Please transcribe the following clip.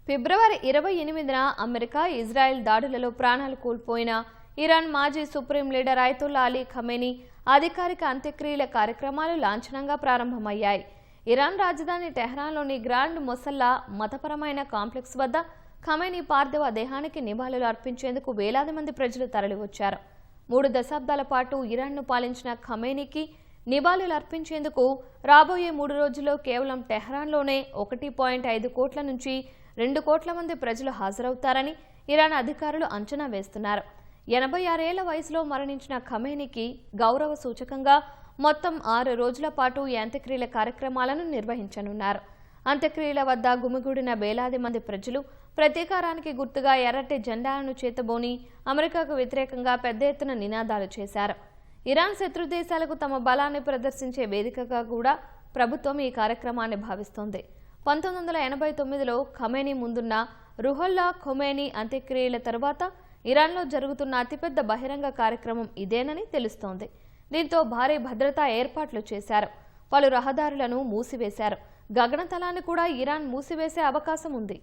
ఫిబ్రవరి 28న America, Israel దాడులలో ప్రాణాలు కోల్పోయిన Iran మాజీ supreme leader Ayatollah Ali Khamenei అధికారిక అంత్యక్రియల కార్యక్రమాలు లాంఛనంగా ప్రారంభమయ్యాయి. ఇరాన్ రాజధాని టెహ్రాన్లోని గ్రాండ్ మొసల్లా మతపరమైన కాంప్లెక్స్ వద్ద ఖమేనీ పార్థివ దేహానికి నివాళులు అర్పించేందుకు వేలాది మంది ప్రజలు తరలివచ్చారు. 3 దశాబ్దాల పాటు ఇరాన్ను పాలించిన ఖమేనీకి నివాళులు అర్పించేందుకు రాబోయే 3 రోజుల్లో కేవలం టెహ్రాన్లోనే 1.5 కోట్ల నుంచి 2 కోట్ల మంది ప్రజలు హాజరవుతారని ఇరాన్ అధికారులు అంచనా వేస్తున్నారు. 86 ఏళ్ల వయసులో మరణించిన ఖమేనీకి గౌరవ సూచకంగా మొత్తం 6 రోజుల పాటు ఈ అంత్యక్రియల కార్యక్రమాలను నిర్వహించనున్నారు. అంత్యక్రియల వద్ద గుమిగూడిన వేలాది మంది ప్రజలు ప్రతీకారానికి గుర్తుగా ఎర్రటి జెండాలను చేతబోని అమెరికాకు వ్యతిరేకంగా పెద్ద ఎత్తున నినాదాలు చేశారు. ఇరాన్ శత్రు దేశాలకు తమ బలాన్ని ప్రదర్శించే వేదికగా కూడా ప్రభుత్వం ఈ కార్యక్రమాన్ని భావిస్తోంది. 1989లో ఖమేనీ ముందున్న రుహుల్లా ఖొమైనీ అంత్యక్రియల తరువాత ఇరాన్లో జరుగుతున్న అతిపెద్ద బహిరంగ కార్యక్రమం ఇదేనని తెలుస్తోంది. దీంతో భారీ భద్రతా ఏర్పాట్లు చేశారు. పలు రహదారులను మూసివేశారు. గగనతలాన్ని కూడా ఇరాన్ మూసివేసే అవకాశం ఉంది.